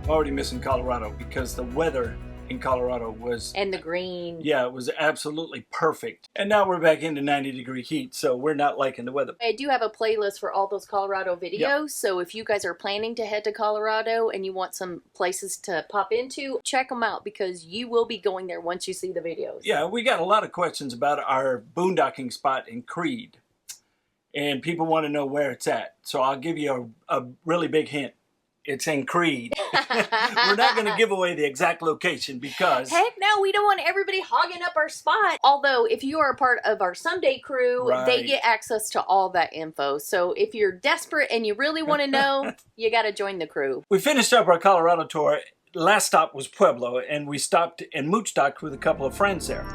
already missing Colorado because the weather in Colorado was... And the green. Yeah, it was absolutely perfect. And now we're back into 90-degree heat, so we're not liking the weather. I do have a playlist for all those Colorado videos, Yep. so if you guys are planning to head to Colorado and you want some places to pop into, check them out because you will be going there once you see the videos. Yeah, we got a lot of questions about our boondocking spot in Creed. And people want to know where it's at. So I'll give you a really big hint. It's in Creed. We're not going to give away the exact location because... Heck no, we don't want everybody hogging up our spot. Although, if you are a part of our Someday crew, they get access to all that info. So if you're desperate and you really want to know, you got to join the crew. We finished up our Colorado tour. Last stop was Pueblo, and we stopped and mooch-stocked with a couple of friends there.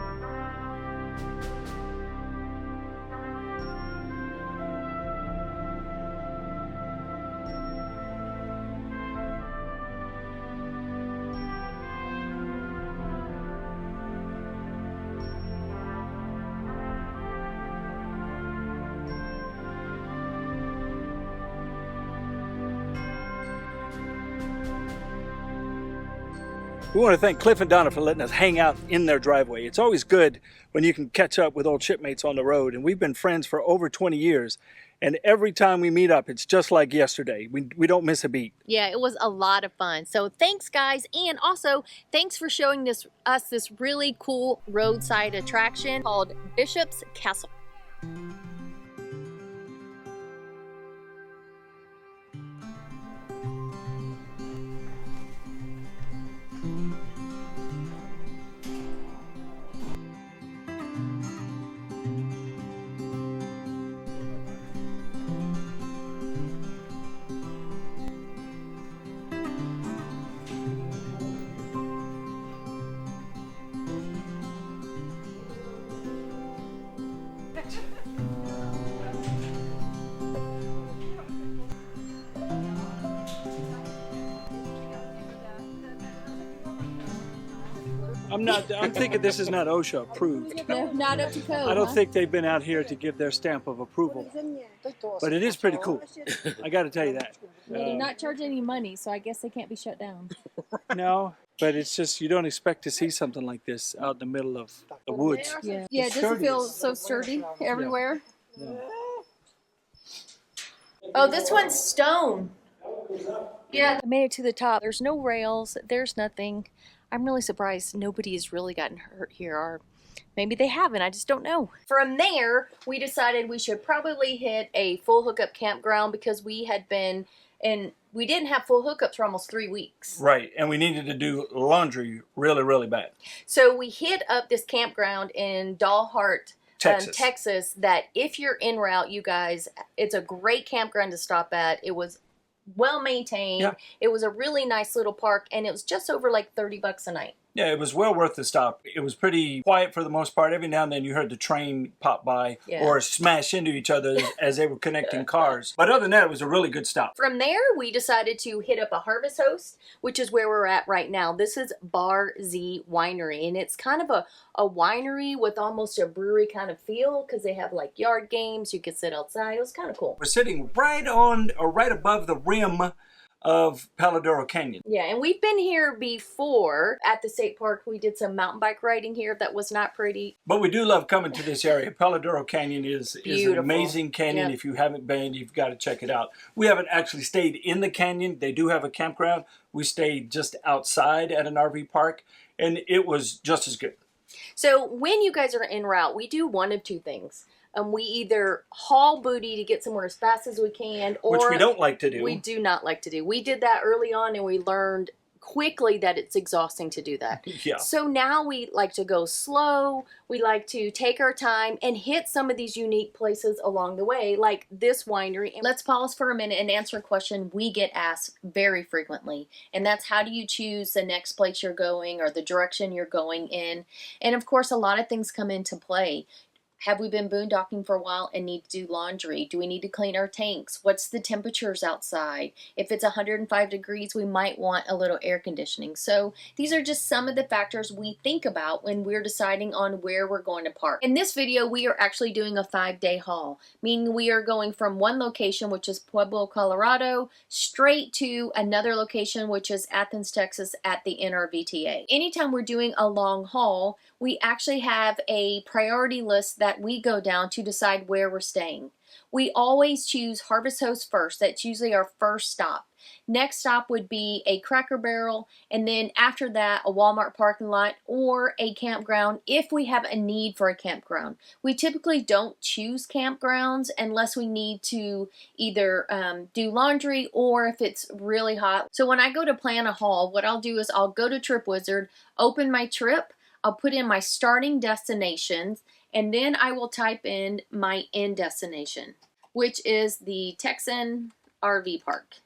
We want to thank Cliff and Donna for letting us hang out in their driveway. It's always good when you can catch up with old shipmates on the road, and we've been friends for over 20 years. And every time we meet up, it's just like yesterday. We don't miss a beat. Yeah, it was a lot of fun. So thanks, guys. And also, thanks for showing us this really cool roadside attraction called Bishop's Castle. I'm thinking this is not OSHA approved. No, not up to code. I don't think they've been out here to give their stamp of approval. But it is pretty cool. I got to tell you that. Well, they're not charging any money, so I guess they can't be shut down. No, but it's just you don't expect to see something like this out in the middle of the woods. Yeah, it doesn't feel so sturdy everywhere. Yeah. Oh, this one's stone. Yeah, I made it to the top. There's no rails. There's nothing. I'm really surprised nobody has really gotten hurt here, or maybe they haven't. I just don't know. From there, we decided we should probably hit a full hookup campground because we had been, and we didn't have full hookups for almost 3 weeks. Right, and we needed to do laundry really, really bad. So we hit up this campground in Dalhart, Texas. That if you're en route, you guys, it's a great campground to stop at. It was well maintained. Yeah. It was a really nice little park, and it was just over like $30 a night. Yeah, it was well worth the stop. It was pretty quiet for the most part. Every now and then you heard the train pop by or smash into each other as they were connecting cars. But other than that, it was a really good stop. From there, we decided to hit up a Harvest Host, which is where we're at right now. This is Bar Z Winery, and it's kind of a winery with almost a brewery kind of feel because they have like yard games. You could sit outside. It was kind of cool. We're sitting right on or right above the rim of Paladoro Canyon. Yeah, and we've been here before at the state park. We did some mountain bike riding here that was not pretty. But we do love coming to this area. Paladoro Canyon is an amazing canyon. Yep. If you haven't been, you've got to check it out. We haven't actually stayed in the canyon. They do have a campground. We stayed just outside at an RV park, and it was just as good. So when you guys are en route, we do one of two things. We either haul booty to get somewhere as fast as we can, or which we don't like to do. We do not like to do. We did that early on, and we learned quickly that it's exhausting to do that. Yeah. So now we like to go slow. We like to take our time and hit some of these unique places along the way, like this winery. And let's pause for a minute and answer a question we get asked very frequently, and that's how do you choose the next place you're going or the direction you're going in? And of course, a lot of things come into play. Have we been boondocking for a while and need to do laundry? Do we need to clean our tanks? What's the temperatures outside? If it's 105 degrees, we might want a little air conditioning. So these are just some of the factors we think about when we're deciding on where we're going to park. In this video, we are actually doing a 5-day haul, meaning we are going from one location, which is Pueblo, Colorado, straight to another location, which is Athens, Texas at the NRVTA. Anytime we're doing a long haul, we actually have a priority list that we go down to decide where we're staying. We always choose Harvest Host first. That's usually our first stop. Next stop would be a Cracker Barrel, and then after that a Walmart parking lot or a campground if we have a need for a campground. We typically don't choose campgrounds unless we need to either do laundry or if it's really hot. So when I go to plan a haul, what I'll do is I'll go to TripWizard, open my trip, I'll put in my starting destinations, and then I will type in my end destination, which is the Texan RV Park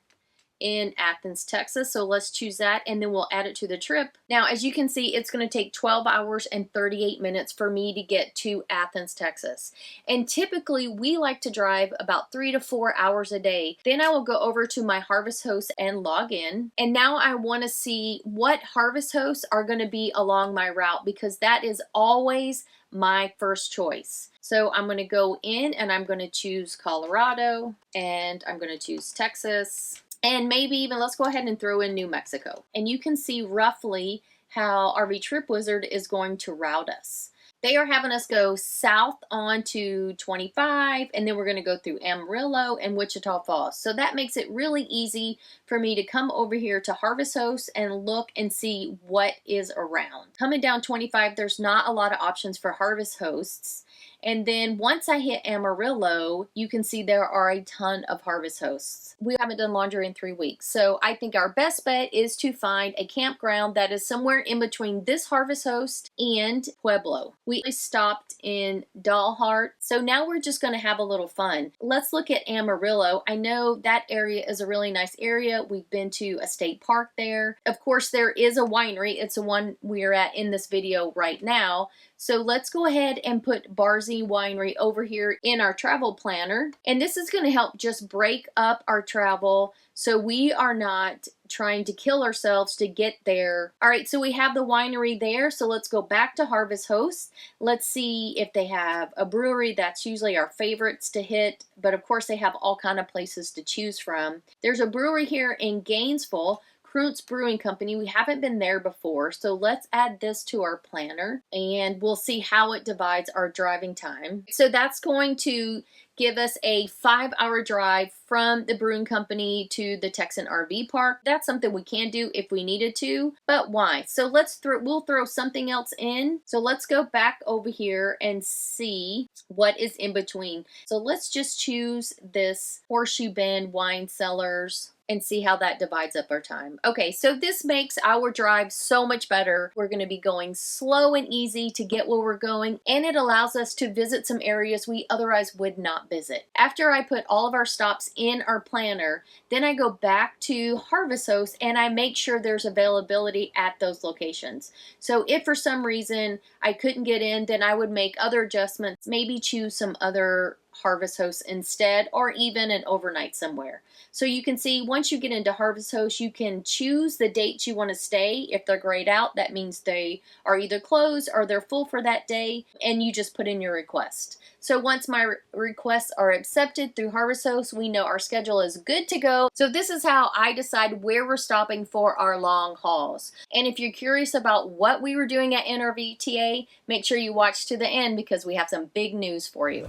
in Athens, Texas. So let's choose that, and then we'll add it to the trip. Now, as you can see, it's going to take 12 hours and 38 minutes for me to get to Athens, Texas. And typically, we like to drive about 3 to 4 hours a day. Then I will go over to my Harvest Host and log in. And now I want to see what Harvest Hosts are going to be along my route, because that is always my first choice. So I'm going to go in and I'm going to choose Colorado, and I'm going to choose Texas. And maybe even let's go ahead and throw in New Mexico. And you can see roughly how RV Trip Wizard is going to route us. They are having us go south onto 25, and then we're going to go through Amarillo and Wichita Falls. So that makes it really easy for me to come over here to Harvest Host and look and see what is around. Coming down 25, there's not a lot of options for Harvest Hosts. And then once I hit Amarillo, you can see there are a ton of Harvest Hosts. We haven't done laundry in 3 weeks. So I think our best bet is to find a campground that is somewhere in between this Harvest Host and Pueblo. We stopped in Dalhart. So now we're just going to have a little fun. Let's look at Amarillo. I know that area is a really nice area. We've been to a state park there. Of course, there is a winery. It's the one we're at in this video right now. So let's go ahead and put Barzy Winery over here in our travel planner. And this is going to help just break up our travel so we are not trying to kill ourselves to get there. All right, so we have the winery there. So let's go back to Harvest Host. Let's see if they have a brewery. That's usually our favorites to hit. But of course, they have all kind of places to choose from. There's a brewery here in Gainesville, Kreutz's Brewing Company. We haven't been there before, so let's add this to our planner and we'll see how it divides our driving time. So that's going to give us a 5-hour drive from the brewing company to the Texan RV Park. That's something we can do if we needed to, but why? So we'll throw something else in. So let's go back over here and see what is in between. So let's just choose this Horseshoe Bend Wine Cellars and see how that divides up our time. Okay, so this makes our drive so much better. We're going to be going slow and easy to get where we're going, and it allows us to visit some areas we otherwise would not visit. After I put all of our stops in our planner, then I go back to Harvest Host and I make sure there's availability at those locations. So if for some reason I couldn't get in, then I would make other adjustments, maybe choose some other Harvest Host instead, or even an overnight somewhere. So you can see once you get into Harvest Host, you can choose the dates you want to stay. If they're grayed out, that means they are either closed or they're full for that day, and you just put in your request. So once my requests are accepted through Harvest Host, we know our schedule is good to go. So this is how I decide where we're stopping for our long hauls. And if you're curious about what we were doing at NRVTA, make sure you watch to the end because we have some big news for you.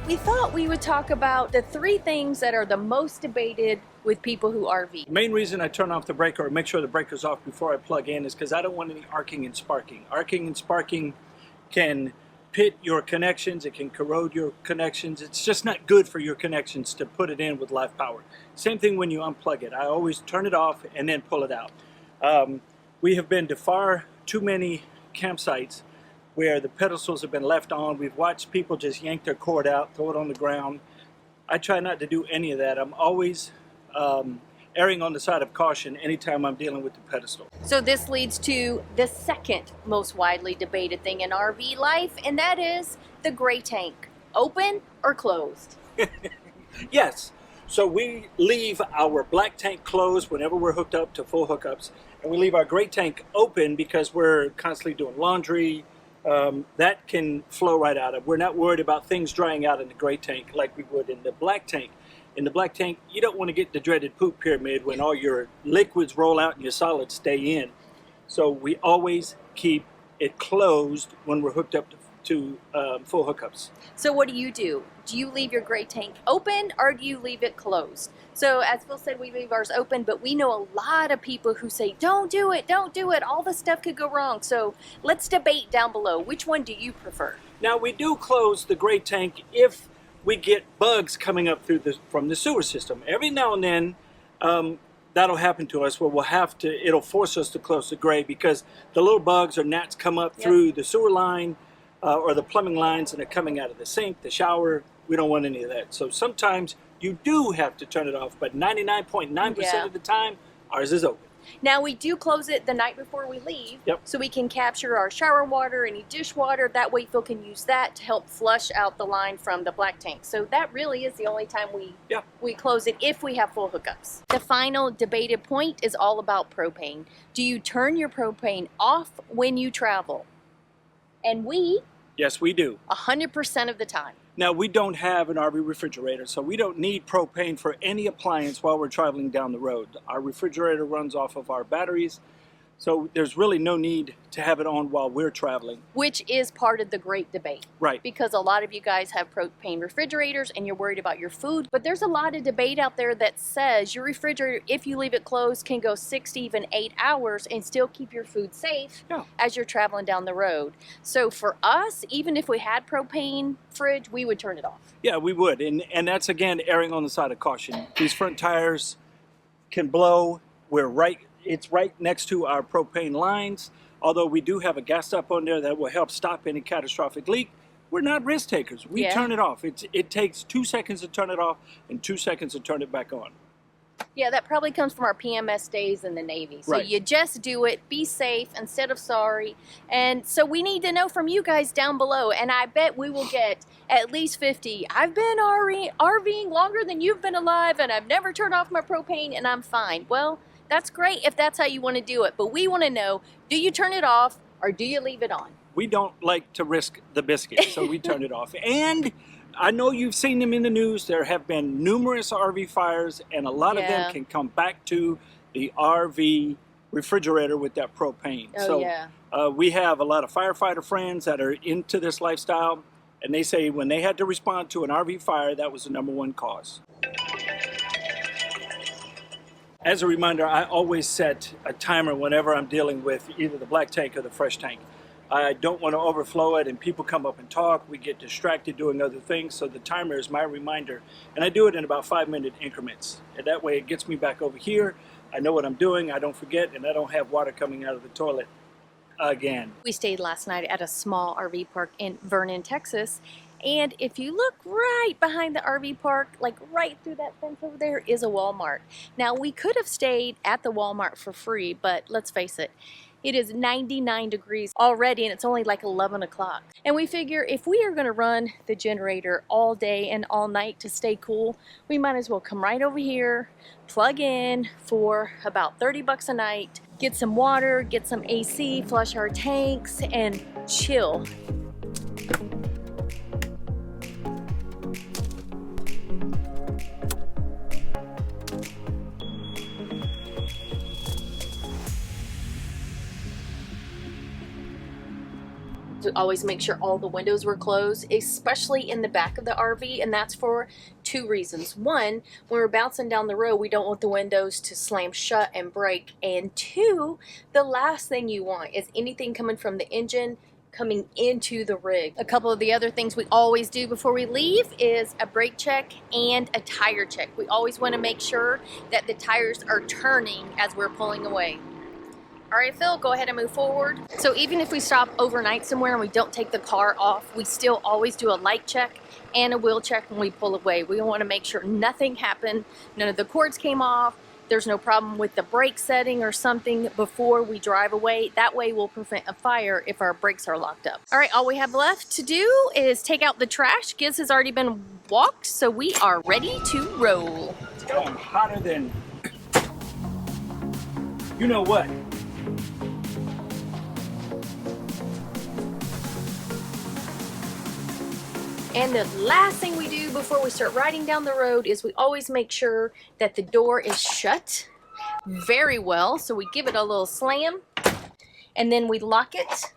We thought we would talk about the 3 things that are the most debated with people who RV. The main reason I turn off the breaker or make sure the breaker's off before I plug in is because I don't want any arcing and sparking. Arcing and sparking can pit your connections. It can corrode your connections. It's just not good for your connections to put it in with live power. Same thing when you unplug it. I always turn it off and then pull it out. We have been to far too many campsites where the pedestals have been left on. We've watched people just yank their cord out, throw it on the ground. I try not to do any of that. I'm always erring on the side of caution anytime I'm dealing with the pedestal. So this leads to the second most widely debated thing in RV life, and that is the gray tank. Open or closed? Yes. So we leave our black tank closed whenever we're hooked up to full hookups, and we leave our gray tank open because we're constantly doing laundry. That can flow right out of. We're not worried about things drying out in the gray tank like we would in the black tank. In the black tank, you don't want to get the dreaded poop pyramid when all your liquids roll out and your solids stay in. So we always keep it closed when we're hooked up to full hookups. So what do? Do you leave your gray tank open or do you leave it closed? So as Phil said, we leave ours open, but we know a lot of people who say, don't do it, all this stuff could go wrong. So let's debate down below. Which one do you prefer? Now we do close the gray tank if we get bugs coming up from the sewer system. Every now and then that'll happen to us where it'll force us to close the gray because the little bugs or gnats come up through the sewer line or the plumbing lines and they're coming out of the sink, the shower. We don't want any of that. So sometimes you do have to turn it off, but 99.9% of the time, ours is open. Now we do close it the night before we leave, Yep. so we can capture our shower water, any dishwater. That way Phil can use that to help flush out the line from the black tank. So that really is the only time we close it if we have full hookups. The final debated point is all about propane. Do you turn your propane off when you travel? And Yes, we do. 100% of the time. Now, we don't have an RV refrigerator, so we don't need propane for any appliance while we're traveling down the road. Our refrigerator runs off of our batteries, so there's really no need to have it on while we're traveling. Which is part of the great debate. Right. Because a lot of you guys have propane refrigerators and you're worried about your food. But there's a lot of debate out there that says your refrigerator, if you leave it closed, can go 6 to even 8 hours and still keep your food safe as you're traveling down the road. So for us, even if we had propane fridge, we would turn it off. Yeah, we would. And that's, again, erring on the side of caution. These front tires can blow. It's right next to our propane lines. Although we do have a gas stop on there that will help stop any catastrophic leak, we're not risk takers. We turn it off. It takes 2 seconds to turn it off and 2 seconds to turn it back on. Yeah, that probably comes from our PMS days in the Navy. So you just do it, be safe instead of sorry. And so we need to know from you guys down below. And I bet we will get at least 50. I've been RVing longer than you've been alive and I've never turned off my propane and I'm fine. Well, that's great if that's how you want to do it. But we want to know, do you turn it off or do you leave it on? We don't like to risk the biscuit, so we turn it off. And I know you've seen them in the news. There have been numerous RV fires, and a lot of them can come back to the RV refrigerator with that propane. We have a lot of firefighter friends that are into this lifestyle, and they say when they had to respond to an RV fire, that was the #1 cause. As a reminder, I always set a timer whenever I'm dealing with either the black tank or the fresh tank. I don't want to overflow it and people come up and talk. We get distracted doing other things, so the timer is my reminder. And I do it in about 5-minute increments. And that way it gets me back over here. I know what I'm doing, I don't forget, and I don't have water coming out of the toilet again. We stayed last night at a small RV park in Vernon, Texas. And if you look right behind the RV park, like right through that fence over there, is a Walmart. Now, we could have stayed at the Walmart for free, but let's face it, it is 99 degrees already and it's only like 11 o'clock. And we figure if we are going to run the generator all day and all night to stay cool, we might as well come right over here, plug in for about 30 bucks a night, get some water, get some AC, flush our tanks, and chill. To always make sure all the windows were closed, especially in the back of the RV, and that's for 2 reasons. 1, when we're bouncing down the road, we don't want the windows to slam shut and break, and 2, the last thing you want is anything coming from the engine coming into the rig. A couple of the other things we always do before we leave is a brake check and a tire check. We always want to make sure that the tires are turning as we're pulling away. All right, Phil, go ahead and move forward. So even if we stop overnight somewhere and we don't take the car off, we still always do a light check and a wheel check when we pull away. We want to make sure nothing happened, none of the cords came off, there's no problem with the brake setting or something before we drive away. That way we'll prevent a fire if our brakes are locked up. All right, all we have left to do is take out the trash. Giz has already been walked, so we are ready to roll. I'm hotter than you know what. And the last thing we do before we start riding down the road is we always make sure that the door is shut very well. So we give it a little slam and then we lock it,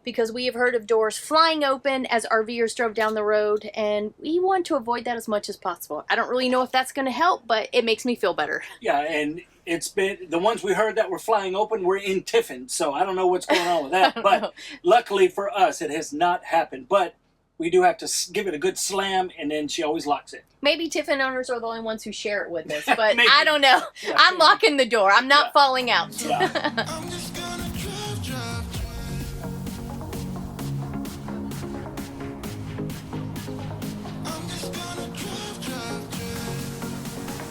because we have heard of doors flying open as RVers drove down the road, and we want to avoid that as much as possible. I don't really know if that's going to help, but it makes me feel better. Yeah, and it's been, the ones we heard that were flying open were in Tiffin, so I don't know what's going on with that. But luckily for us, it has not happened. But we do have to give it a good slam, and then she always locks it. Maybe Tiffin owners are the only ones who share it with us, but Maybe. I don't know. Yeah, I'm locking the door. I'm not falling out. Yeah.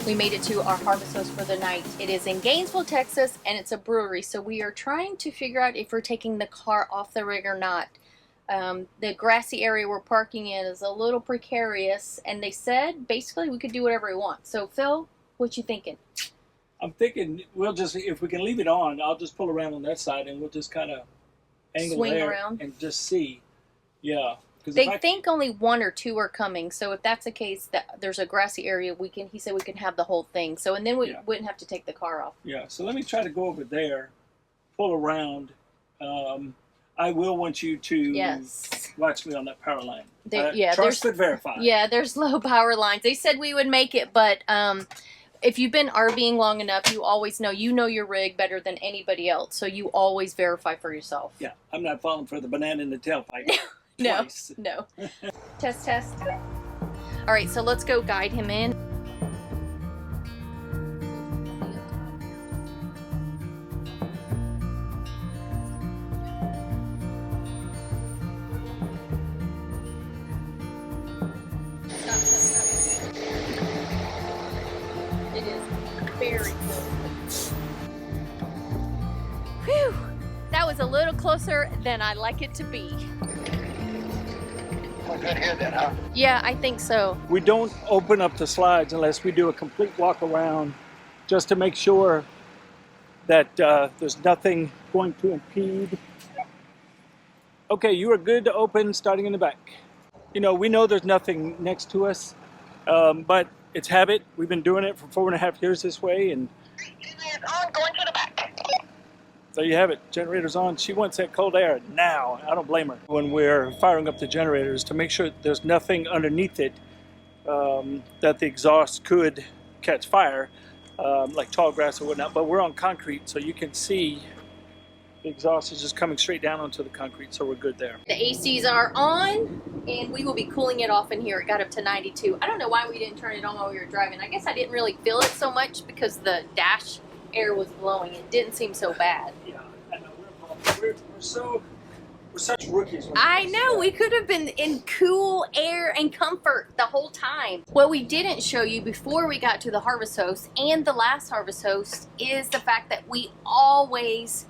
We made it to our harvest host for the night. It is in Gainesville, Texas, and it's a brewery, so we are trying to figure out if we're taking the car off the rig or not. The grassy area we're parking in is a little precarious, and they said basically we could do whatever we want. So Phil, what you thinking? I'm thinking we'll just, if we can leave it on, I'll just pull around on that side and we'll just kind of angle Swing there around and just see. Yeah. They think only one or two are coming, so if that's the case, that there's a grassy area, we can. He said we can have the whole thing. So, and then we wouldn't have to take the car off. Yeah. So let me try to go over there, pull around. I will want you to watch me on that power line. Trust but verify. Yeah, there's low power lines. They said we would make it, but if you've been RVing long enough, you always know your rig better than anybody else. So you always verify for yourself. Yeah, I'm not falling for the banana in the tailpipe. No. Test. All right, so let's go guide him in. It is very close. Whew! That was a little closer than I like it to be. We're good here then, huh? Yeah, I think so. We don't open up the slides unless we do a complete walk around, just to make sure that there's nothing going to impede. Okay, you are good to open, starting in the back. You know, we know there's nothing next to us, but it's habit. We've been doing it for 4.5 years this way, and On, going to the back. there you have it. Generator's on. She wants that cold air now. I don't blame her. When we're firing up the generators, to make sure there's nothing underneath it that the exhaust could catch fire, like tall grass or whatnot. But we're on concrete, so you can see the exhaust is just coming straight down onto the concrete, so we're good there. The ACs are on, and we will be cooling it off in here. It got up to 92. I don't know why we didn't turn it on while we were driving. I guess I didn't really feel it so much because the dash air was blowing. It didn't seem so bad. Yeah, I know. We're such rookies. I know, we could have been in cool air and comfort the whole time. What we didn't show you before we got to the harvest host and the last harvest host is the fact that we always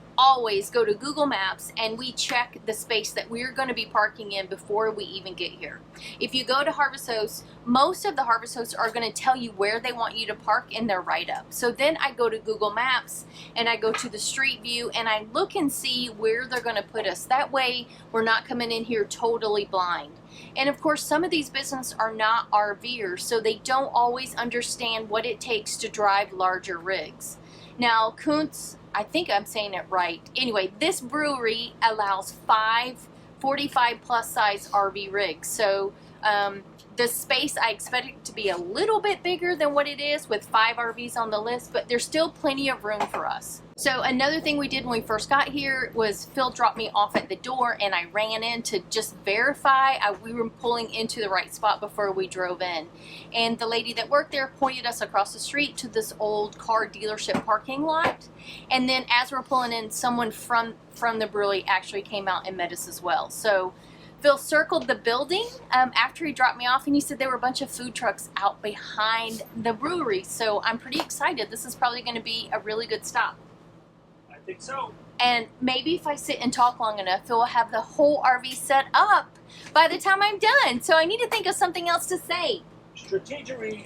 go to Google Maps and we check the space that we're going to be parking in before we even get here. If you go to harvest hosts, most of the harvest hosts are going to tell you where they want you to park in their write-up. So then I go to Google Maps and I go to the street view and I look and see where they're going to put us. That way we're not coming in here totally blind. And of course, some of these businesses are not RVers, so they don't always understand what it takes to drive larger rigs. Now, Kuntz, I think I'm saying it right. Anyway, this brewery allows 5 45 plus size RV rigs. So The space, I expect it to be a little bit bigger than what it is with 5 RVs on the list, but there's still plenty of room for us. So another thing we did when we first got here was Phil dropped me off at the door and I ran in to just verify we were pulling into the right spot before we drove in. And the lady that worked there pointed us across the street to this old car dealership parking lot. And then as we're pulling in, someone from the brewery actually came out and met us as well. So Phil circled the building after he dropped me off, and he said there were a bunch of food trucks out behind the brewery. So I'm pretty excited. This is probably going to be a really good stop. I think so. And maybe if I sit and talk long enough, Phil will have the whole RV set up by the time I'm done. So I need to think of something else to say. Strategery.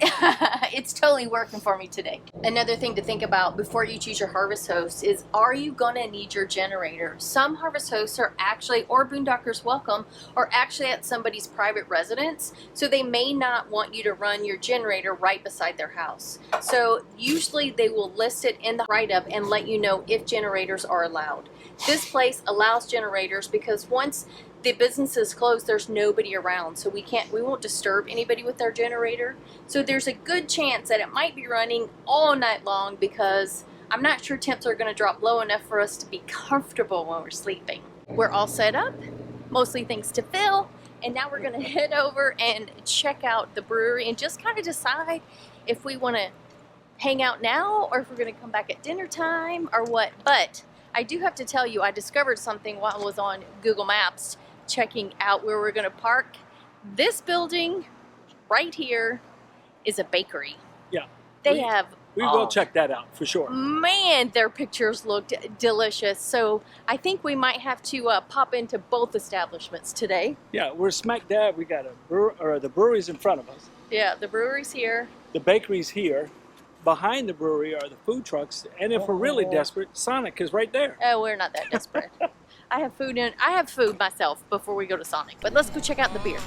It's totally working for me today. Another thing to think about before you choose your harvest host is, are you gonna need your generator? Some harvest hosts are actually, or Boondockers Welcome, are actually at somebody's private residence, so they may not want you to run your generator right beside their house. So usually they will list it in the write-up and let you know if generators are allowed. This place allows generators because once the business is closed, there's nobody around, so we won't disturb anybody with our generator. So there's a good chance that it might be running all night long because I'm not sure temps are going to drop low enough for us to be comfortable when we're sleeping. We're all set up, mostly thanks to Phil, and now we're going to head over and check out the brewery and just kind of decide if we want to hang out now or if we're going to come back at dinner time or what. But I do have to tell you, I discovered something while I was on Google Maps checking out where we're going to park. This building right here is a bakery. Yeah. They have... We will check that out for sure. Man, their pictures looked delicious. So I think we might have to pop into both establishments today. Yeah, we're smack dab. We got the brewery's in front of us. Yeah, the brewery's here. The bakery's here. Behind the brewery are the food trucks, and if we're really desperate, Sonic is right there. Oh, we're not that desperate. I have food myself before we go to Sonic. But let's go check out the beer.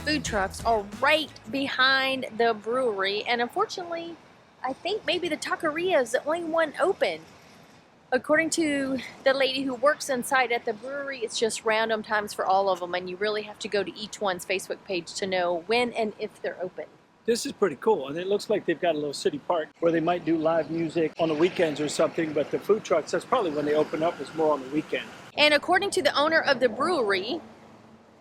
Food trucks are right behind the brewery, and unfortunately, I think maybe the taqueria is the only one open. According to the lady who works inside at the brewery, it's just random times for all of them, and you really have to go to each one's Facebook page to know when and if they're open. This is pretty cool, and it looks like they've got a little city park where they might do live music on the weekends or something, but the food trucks, that's probably when they open up, is more on the weekend. And according to the owner of the brewery,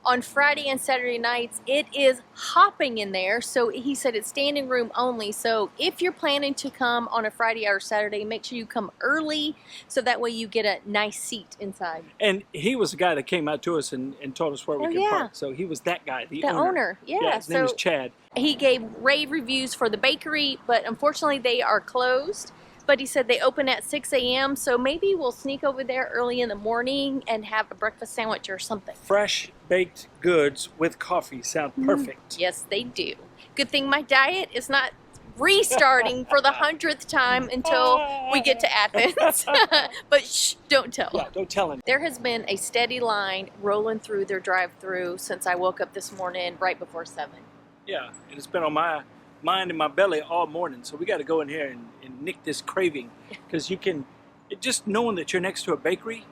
on Friday and Saturday nights, it is hopping in there. So he said it's standing room only. So if you're planning to come on a Friday or Saturday, make sure you come early so that way you get a nice seat inside. And he was the guy that came out to us and told us where we could park. So he was that guy, the owner. Yeah, his name is Chad. He gave rave reviews for the bakery, but unfortunately they are closed. But he said they open at 6 a.m., so maybe we'll sneak over there early in the morning and have a breakfast sandwich or something. Fresh baked goods with coffee sound perfect. Yes, they do. Good thing my diet is not restarting for the 100th time until we get to Athens. But shh, don't tell. Yeah, don't tell him. There has been a steady line rolling through their drive-thru since I woke up this morning right before 7. Yeah, and it's been on my mind and my belly all morning, so we got to go in here and nick this craving, because just knowing that you're next to a bakery,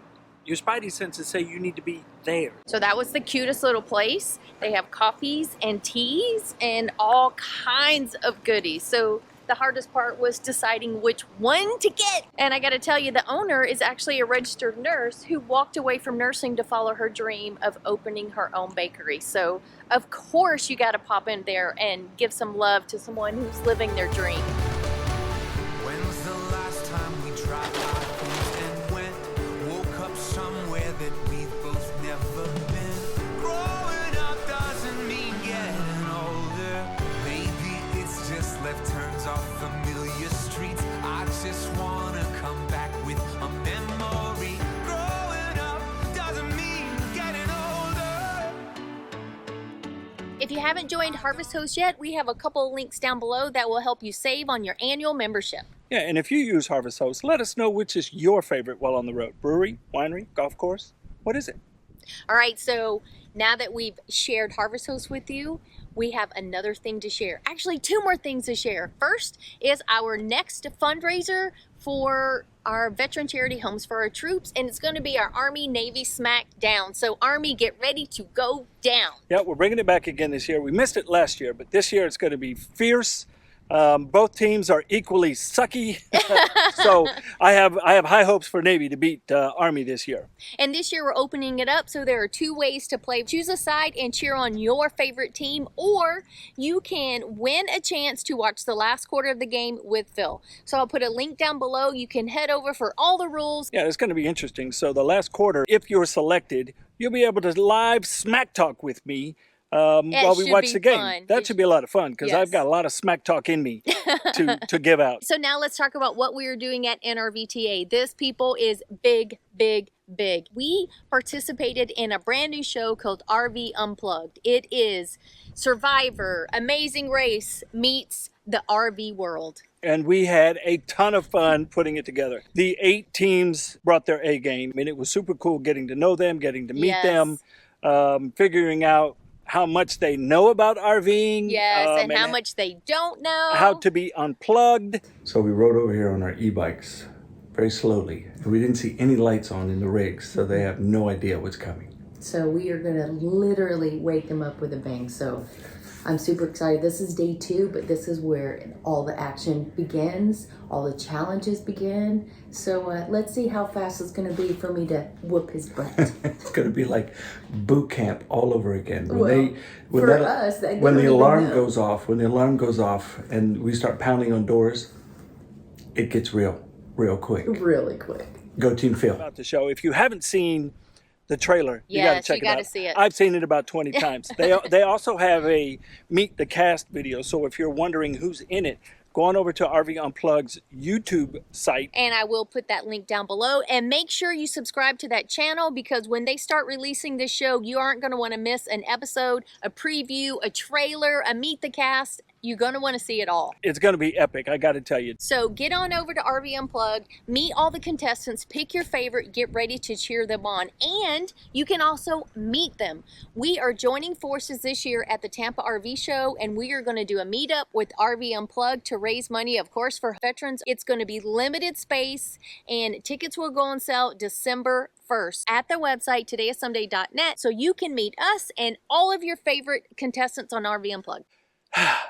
your spidey senses say you need to be there. So that was the cutest little place. They have coffees and teas and all kinds of goodies. So the hardest part was deciding which one to get. And I gotta tell you, the owner is actually a registered nurse who walked away from nursing to follow her dream of opening her own bakery. So of course you gotta pop in there and give some love to someone who's living their dream. When was the last time we tried our things and went? Woke up somewhere that we've both never been. Growing up doesn't mean getting older. Maybe it's just left turns off familiar streets. I just wanna come back with a memory. Growing up doesn't mean getting older. If you haven't joined Harvest Host yet, we have a couple links down below that will help you save on your annual membership. yeah, and if you use Harvest Host, let us know which is your favorite while on the road. Brewery, winery, golf course, what is it? All right, so now that we've shared Harvest Host with you, we have another thing to share. Actually, two more things to share. First is our next fundraiser for our veteran charity Homes for Our Troops, and it's going to be our Army Navy Smackdown. So Army, get ready to go down. Yeah, we're bringing it back again this year. We missed it last year, but this year it's going to be fierce. Both teams are equally sucky, so I have high hopes for Navy to beat Army this year. And this year we're opening it up, so there are two ways to play. Choose a side and cheer on your favorite team, or you can win a chance to watch the last quarter of the game with Phil. So I'll put a link down below. You can head over for all the rules. Yeah, it's going to be interesting. So the last quarter, if you're selected, you'll be able to live smack talk with me while we watch the game. Fun. That should be a lot of fun because I've got a lot of smack talk in me to give out. So now let's talk about what we are doing at NRVTA. This, people, is big, big, big. We participated in a brand new show called RV Unplugged. It is Survivor, Amazing Race meets the RV world. And we had a ton of fun putting it together. The 8 teams brought their A game, and it was super cool getting to know them, getting to meet them, figuring out how much they know about RVing. Yes, and how much they don't know. How to be unplugged. So we rode over here on our e-bikes very slowly. We didn't see any lights on in the rigs, so they have no idea what's coming. So we are gonna literally wake them up with a bang. So I'm super excited. This is day 2, but this is where all the action begins, all the challenges begin. So let's see how fast it's gonna be for me to whoop his butt. It's gonna be like boot camp all over again. When the alarm goes off and we start pounding on doors, it gets real quick. Really quick. Go Team Phil. About the show. If you haven't seen the trailer, you Yes, got to check you gotta it out. see it. I've seen it about 20 times. They also have a Meet the Cast video. So if you're wondering who's in it, go on over to RV Unplugged's YouTube site. And I will put that link down below. And make sure you subscribe to that channel, because when they start releasing this show, you aren't going to want to miss an episode, a preview, a trailer, a Meet the Cast. You're going to want to see it all. It's going to be epic, I got to tell you. So get on over to RV Unplugged, meet all the contestants, pick your favorite, get ready to cheer them on, and you can also meet them. We are joining forces this year at the Tampa RV Show, and we are going to do a meetup with RV Unplugged to raise money, of course, for veterans. It's going to be limited space, and tickets will go on sale December 1st at the website todayissomeday.net, so you can meet us and all of your favorite contestants on RV Unplugged.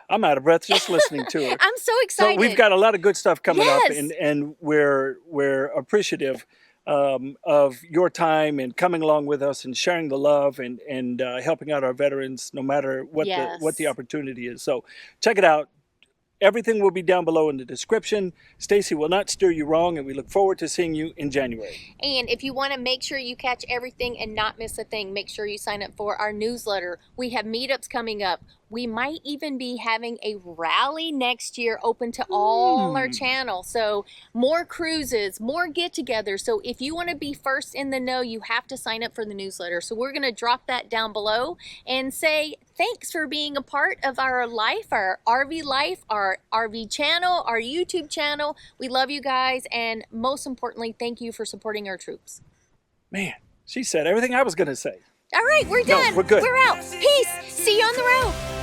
I'm out of breath just listening to her. I'm so excited. So we've got a lot of good stuff coming up, Yes. and we're appreciative of your time and coming along with us and sharing the love and helping out our veterans, no matter what the opportunity is. So check it out. Everything will be down below in the description. Stacy will not steer you wrong, and we look forward to seeing you in January. And if you want to make sure you catch everything and not miss a thing, make sure you sign up for our newsletter. We have meetups coming up. We might even be having a rally next year open to all our channels. So more cruises, more get-togethers. So if you want to be first in the know, you have to sign up for the newsletter. So we're going to drop that down below and say thanks for being a part of our life, our RV life, our RV channel, our YouTube channel. We love you guys, and most importantly, thank you for supporting our troops. Man, she said everything I was going to say. All right, we're done. We're good. We're out. Peace. See you on the road.